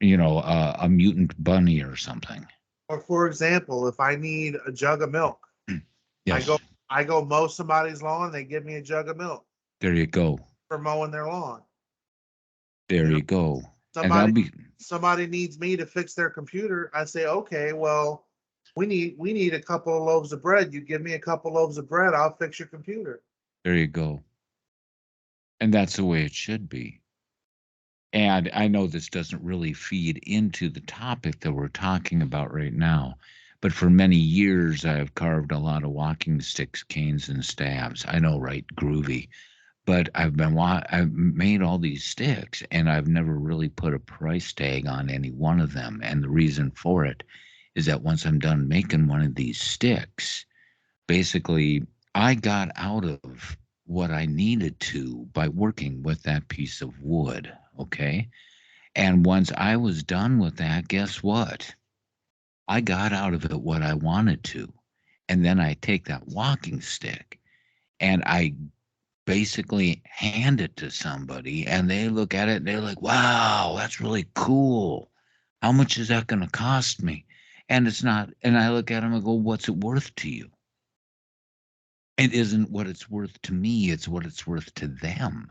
mutant bunny or something. Or for example, if I need a jug of milk, I go Yes, I go mow somebody's lawn, they give me a jug of milk there you go. for mowing their lawn. There You know, you go. And that'll somebody be somebody needs me to fix their computer. I say, okay, well, we need a couple of loaves of bread. You give me a couple loaves of bread, I'll fix your computer. there you go. And that's the way it should be. And I know this doesn't really feed into the topic that we're talking about right now, but for many years I've carved a lot of walking sticks, canes, and staves. I know, right? Groovy. But I've made all these sticks, and I've never really put a price tag on any one of them. And the reason for it is that once I'm done making one of these sticks, basically I got out of what I needed to by working with that piece of wood. Okay. And once I was done with that, guess what? I got out of it what I wanted to. And then I take that walking stick and I basically hand it to somebody and they look at it and they're like, wow, that's really cool. How much is that going to cost me? And it's not, and I look at them and go, what's it worth to you? It isn't what it's worth to me, it's what it's worth to them.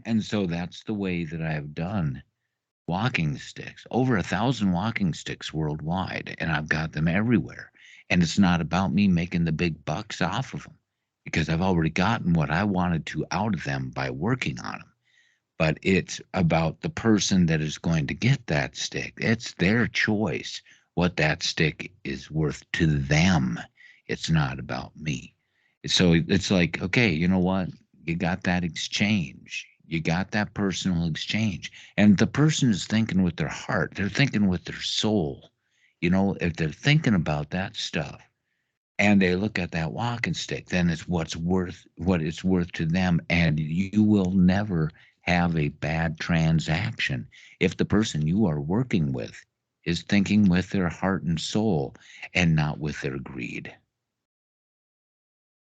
And so that's the way that I have done walking sticks, over 1,000 walking sticks worldwide, and I've got them everywhere. And it's not about me making the big bucks off of them because I've already gotten what I wanted to out of them by working on them. But it's about the person that is going to get that stick. It's their choice what that stick is worth to them. It's not about me. So it's like, okay, you know what? You got that exchange. You got that personal exchange. And the person is thinking with their heart, they're thinking with their soul. If they're thinking about that stuff, and they look at that walking stick, then it's what it's worth to them. And you will never have a bad transaction if the person you are working with is thinking with their heart and soul and not with their greed.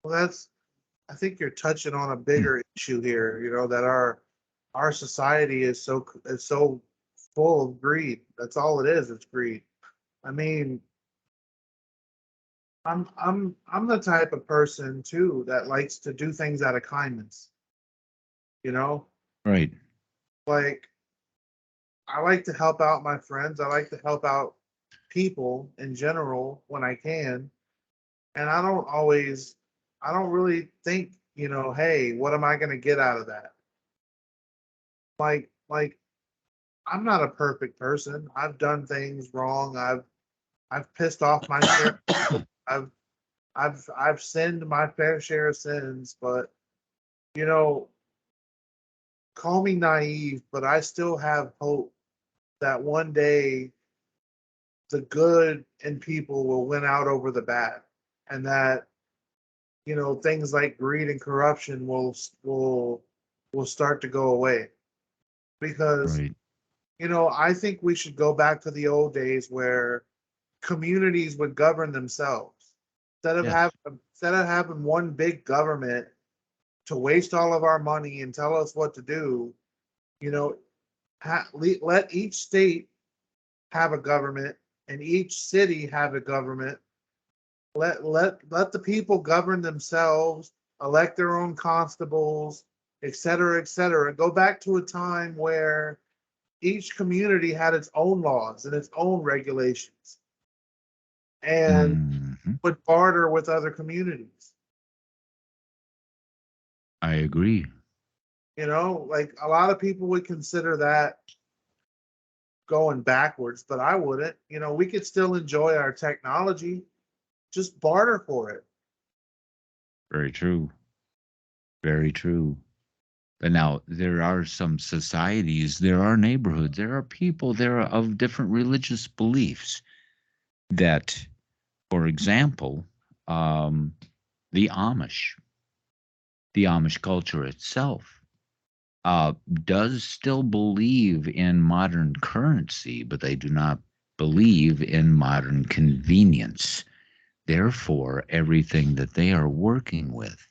Well, I think you're touching on a bigger issue here, that our society is so full of greed. That's all it is, it's greed. I mean, I'm the type of person too that likes to do things out of kindness, you know? Right. Like I like to help out my friends. I like to help out people in general when I can. And I don't really think, hey, what am I going to get out of that? Like I'm not a perfect person. I've done things wrong. I've pissed off my share. I've I've sinned my fair share of sins, but you know, call me naive, but I still have hope that one day the good in people will win out over the bad, and that things like greed and corruption will start to go away because Right. I think we should go back to the old days where communities would govern themselves Yes. instead of having one big government to waste all of our money and tell us what to do. You know, let each state have a government and each city have a government. Let the people govern themselves, elect their own constables, et cetera, et cetera. Go back to a time where each community had its own laws and its own regulations and Hmm. would barter with other communities. I agree. Like a lot of people would consider that going backwards, but I wouldn't. We could still enjoy our technology, just barter for it. Very true. Very true. But now there are some societies, there are neighborhoods, there are people there are of different religious beliefs that, for example, um, the Amish, the Amish culture itself, does still believe in modern currency, but they do not believe in modern convenience. Therefore, everything that they are working with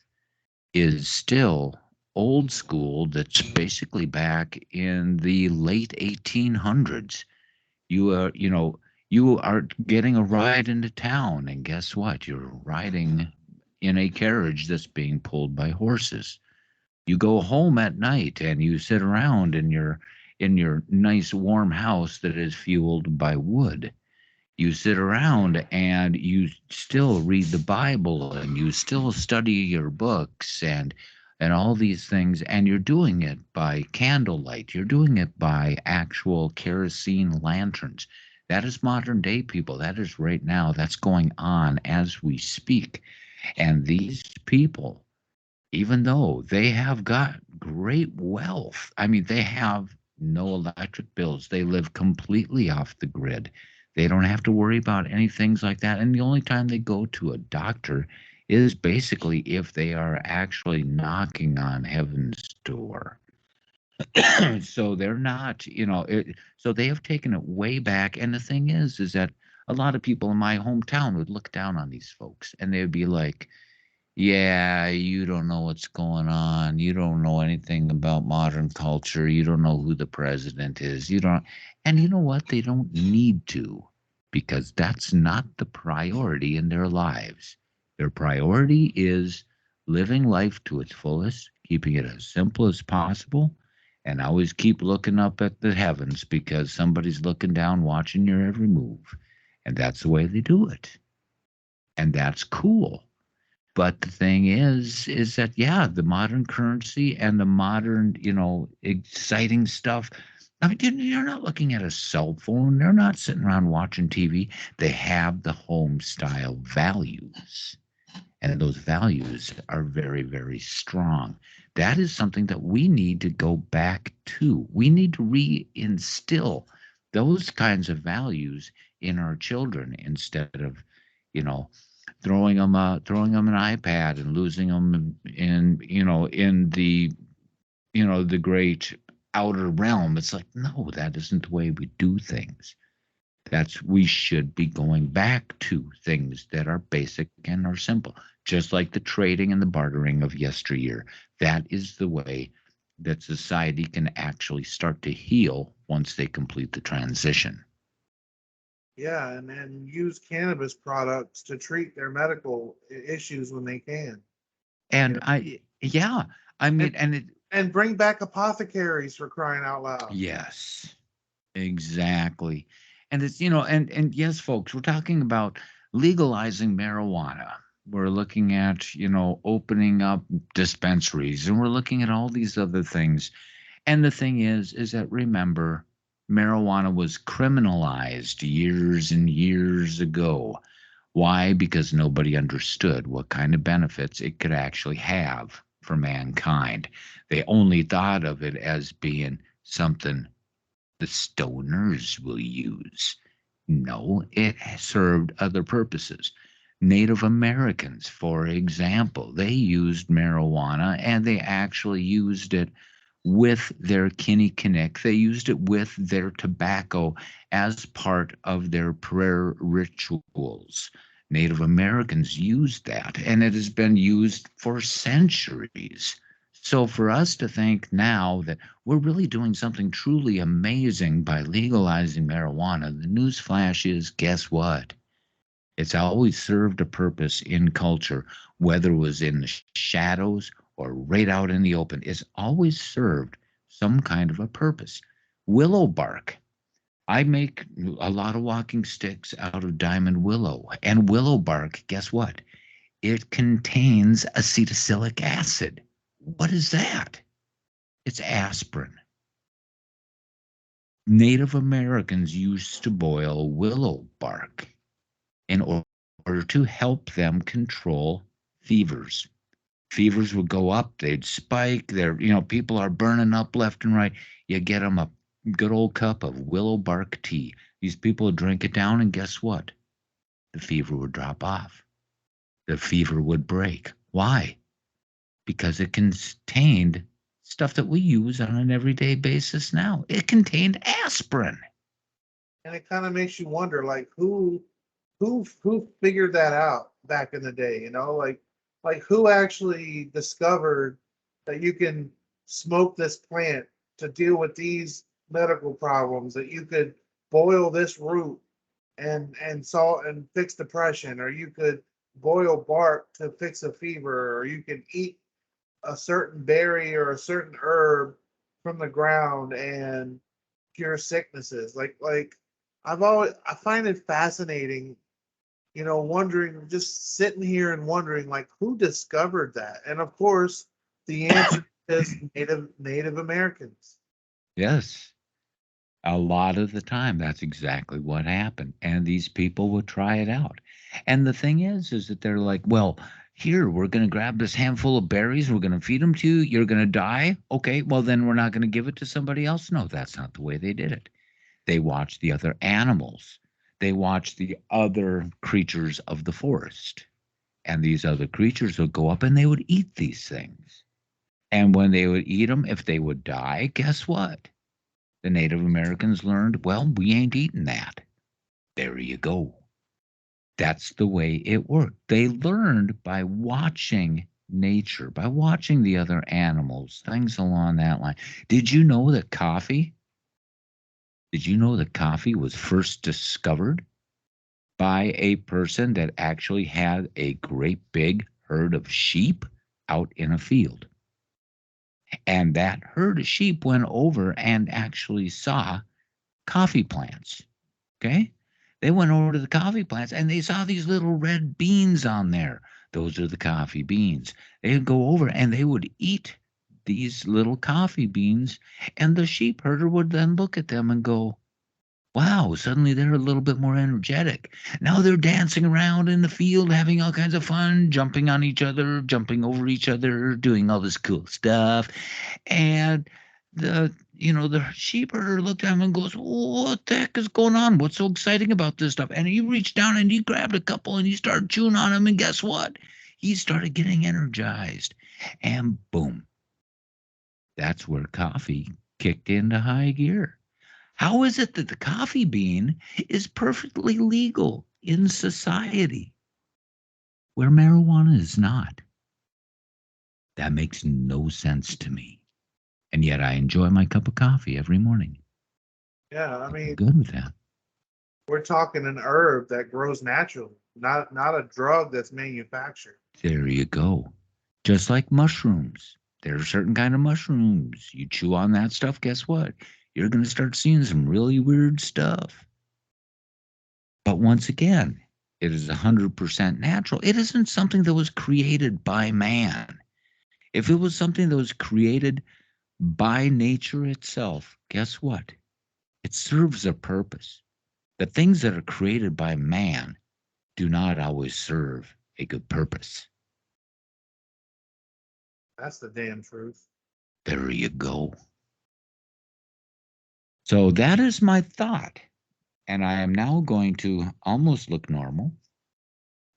is still old school, that's basically back in the late 1800s. You are getting a ride into town, and guess what? You're riding in a carriage that's being pulled by horses. You go home at night and you sit around in your nice warm house that is fueled by wood. You sit around and you still read the Bible and you still study your books and all these things, and you're doing it by candlelight. You're doing it by actual kerosene lanterns. That is modern day, people. That is right now. That's going on as we speak. And these people, even though they have got great wealth, I mean, they have no electric bills. They live completely off the grid. They don't have to worry about any things like that. And the only time they go to a doctor is basically if they are actually knocking on heaven's door. So they're not, so they have taken it way back. And the thing is that a lot of people in my hometown would look down on these folks and they'd be like, yeah, you don't know what's going on. You don't know anything about modern culture. You don't know who the president is. You don't. And you know what? They don't need to, because that's not the priority in their lives. Their priority is living life to its fullest, keeping it as simple as possible, and always keep looking up at the heavens because somebody's looking down, watching your every move. And that's the way they do it. And that's cool. But the thing is that, yeah, the modern currency and the modern, exciting stuff. I mean, you're not looking at a cell phone. They're not sitting around watching TV. They have the home style values, and those values are very, very strong. That is something that we need to go back to. We need to reinstill those kinds of values in our children instead of, you know, throwing them an iPad and losing them in the great outer realm. It's like, no, that isn't the way we do things. We should be going back to things that are basic and are simple, just like the trading and the bartering of yesteryear. That is the way that society can actually start to heal once they complete the transition. Yeah, and use cannabis products to treat their medical issues when they can. You And know, yeah, I and mean, and it, and bring back apothecaries for crying out loud. yes. Exactly. And and yes, folks, we're talking about legalizing marijuana. We're looking at, opening up dispensaries, and we're looking at all these other things. And the thing is that, remember, marijuana was criminalized years and years ago. Why? Because nobody understood what kind of benefits it could actually have for mankind. They only thought of it as being something the stoners will use. No, it served other purposes. Native Americans, for example, they used marijuana and they actually used it with their kinnikinnick. They used it with their tobacco as part of their prayer rituals. Native Americans used that, and it has been used for centuries. So for us to think now that we're really doing something truly amazing by legalizing marijuana, the news flash is, guess what? It's always served a purpose in culture, whether it was in the shadows or right out in the open. It's always served some kind of a purpose. Willow bark. I make a lot of walking sticks out of diamond willow. And willow bark, guess what? It contains acetylsalic acid. What is that? It's aspirin. Native Americans used to boil willow bark in order to help them control fevers. Fevers would go up, they'd spike. People are burning up left and right. You get them a good old cup of willow bark tea. These people would drink it down, and guess what? The fever would drop off. The fever would break. Why? Because it contained stuff that we use on an everyday basis now. It contained aspirin. And it kind of makes you wonder, like, who figured that out back in the day, like who actually discovered that you can smoke this plant to deal with these medical problems, that you could boil this root and salt and fix depression, or you could boil bark to fix a fever, or you can eat a certain berry or a certain herb from the ground and cure sicknesses. Like I find it fascinating, wondering, just sitting here and wondering, like, who discovered that? And of course, the answer is Native Americans. Yes. A lot of the time, that's exactly what happened. And these people would try it out. And the thing is that they're like, well, here, we're going to grab this handful of berries. We're going to feed them to you. You're going to die. Okay, well, then we're not going to give it to somebody else. No, that's not the way they did it. They watched the other animals, they watched the other creatures of the forest. And these other creatures would go up and they would eat these things. And when they would eat them, if they would die, guess what? The Native Americans learned, well, we ain't eating that. There you go. That's the way it worked. They learned by watching nature, by watching the other animals, things along that line. Did you know that coffee? Did you know that coffee was first discovered by a person that actually had a great big herd of sheep out in a field? And that herd of sheep went over and actually saw coffee plants. Okay. They went over to the coffee plants and they saw these little red beans on there. Those are the coffee beans. They would go over and they would eat these little coffee beans. And the sheep herder would then look at them and go, wow, suddenly they're a little bit more energetic. Now they're dancing around in the field, having all kinds of fun, jumping on each other, jumping over each other, doing all this cool stuff. And the sheep herder looked at him and goes, what the heck is going on? What's so exciting about this stuff? And he reached down and he grabbed a couple and he started chewing on them. And guess what? He started getting energized. And boom, that's where coffee kicked into high gear. How is it that the coffee bean is perfectly legal in society where marijuana is not? That makes no sense to me. And yet I enjoy my cup of coffee every morning. Yeah, I I'm mean, good with that. we're talking an herb that grows naturally, not a drug that's manufactured. There you go. Just like mushrooms. There are certain kind of mushrooms. You chew on that stuff, guess what? You're going to start seeing some really weird stuff. But once again, it is 100% natural. It isn't something that was created by man. If it was something that was created by nature itself, guess what? It serves a purpose. The things that are created by man do not always serve a good purpose. That's the damn truth. There you go. So that is my thought. And I am now going to almost look normal.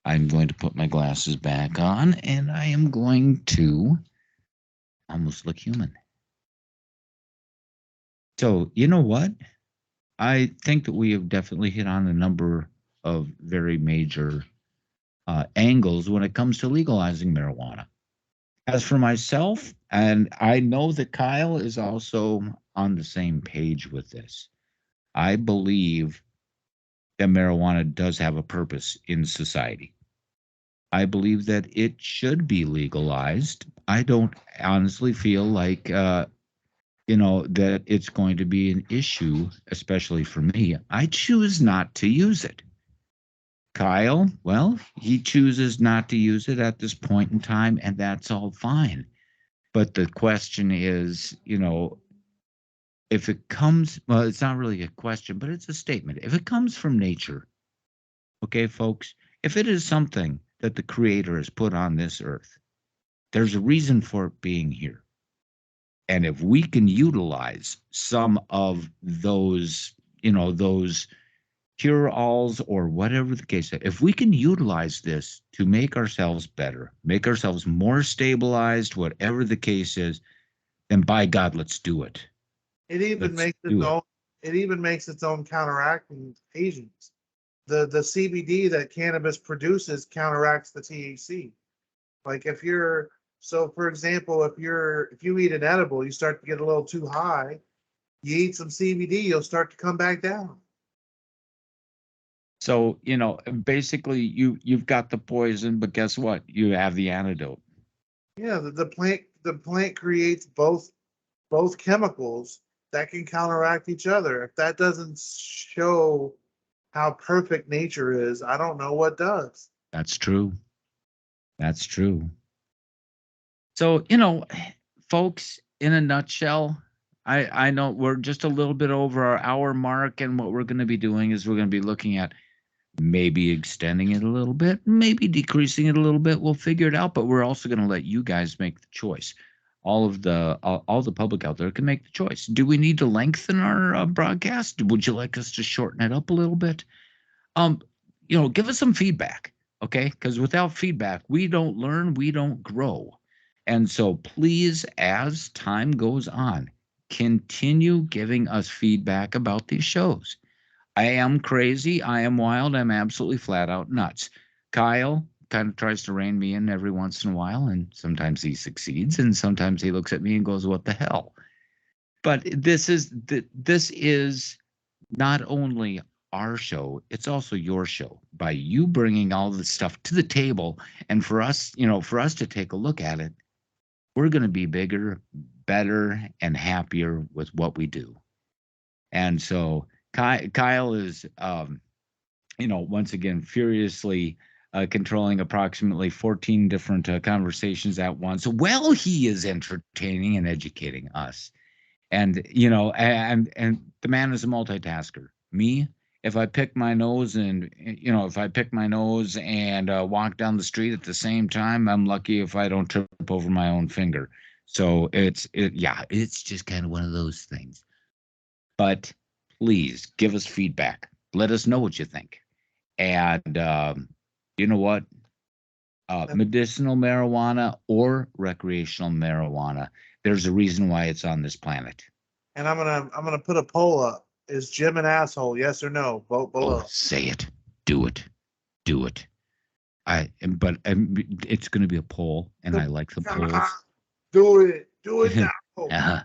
I'm going to put my glasses back on and I am going to almost look human. So, you know what? I think that we have definitely hit on a number of very major angles when it comes to legalizing marijuana. As for myself, and I know that Kyle is also on the same page with this, I believe that marijuana does have a purpose in society. I believe that it should be legalized. I don't honestly feel like, that it's going to be an issue, especially for me. I choose not to use it. Kyle, well, he chooses not to use it at this point in time, and that's all fine. But the question is, if it comes, well, it's not really a question, but it's a statement. If it comes from nature, okay, folks, if it is something that the Creator has put on this earth, there's a reason for it being here. And if we can utilize some of those, those cure alls or whatever the case is, if we can utilize this to make ourselves better, make ourselves more stabilized, whatever the case is, then by God, let's do it. It even Let's makes its do it. own. It even makes its own counteracting agents. The CBD that cannabis produces counteracts the THC. Like if you're so, for example, if you eat an edible, you start to get a little too high. You eat some CBD, you'll start to come back down. So, basically you've got the poison, but guess what? You have the antidote. Yeah, the plant creates both chemicals that can counteract each other. If that doesn't show how perfect nature is, I don't know what does. That's true. That's true. So, folks, in a nutshell, I know we're just a little bit over our hour mark, and what we're going to be doing is we're going to be looking at maybe extending it a little bit, maybe decreasing it a little bit. We'll figure it out, but we're also going to let you guys make the choice. All the public out there can make the choice. Do we need to lengthen our broadcast? Would you like us to shorten it up a little bit? um give us some feedback, okay? Because without feedback we don't learn, we don't grow. And so please, as time goes on, continue giving us feedback about these shows. I am crazy, I am wild, I'm absolutely flat out nuts. Kyle kind of tries to rein me in every once in a while, and sometimes he succeeds and sometimes he looks at me and goes, what the hell? But this is not only our show, it's also your show. By you bringing all this stuff to the table, and for us to take a look at it, we're going to be bigger, better, and happier with what we do. And so Kyle is, once again, furiously controlling approximately 14 different conversations at once. Well, he is entertaining and educating us. And and the man is a multitasker. Me, if I pick my nose and walk down the street at the same time, I'm lucky if I don't trip over my own finger. So it's just kind of one of those things. But please give us feedback, let us know what you think. And you know what, medicinal marijuana or recreational marijuana, there's a reason why it's on this planet. And I'm gonna put a poll up. Is Jim an asshole? Yes or no? Vote Oh, below. say it. Do it. Do it. But it's going to be a poll, and I like the Come on, polls. do it. Do it now. uh,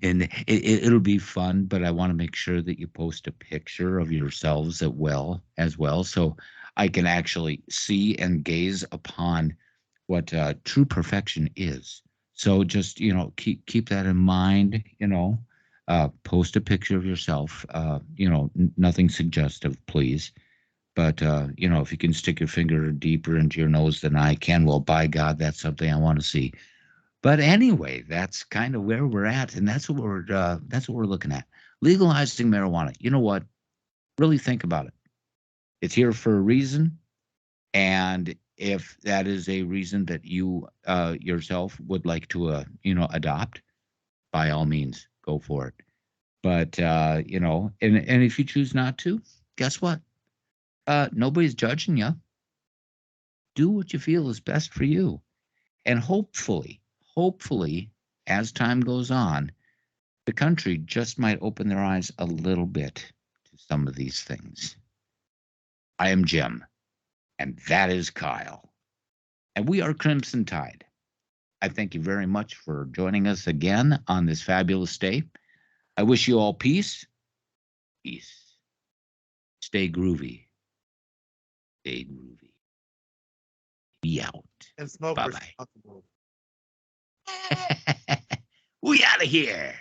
and it'll be fun, but I want to make sure that you post a picture of yourselves as well, so I can actually see and gaze upon what true perfection is. So just keep that in mind. Post a picture of yourself. Nothing suggestive, please. But if you can stick your finger deeper into your nose than I can, well, by God, that's something I want to see. But anyway, that's kind of where we're at, and that's what we're looking at. Legalizing marijuana. You know what? Really think about it. It's here for a reason, and if that is a reason that you yourself would like to adopt, by all means, go for it. But and if you choose not to, guess what? Nobody's judging you. Do what you feel is best for you. And hopefully, as time goes on, the country just might open their eyes a little bit to some of these things. I am Jim, and that is Kyle. And we are Crimson Tide. I thank you very much for joining us again on this fabulous day. I wish you all peace. Peace. Stay groovy. Stay groovy. Be out. And smoke Bye bye. responsible. We out of here.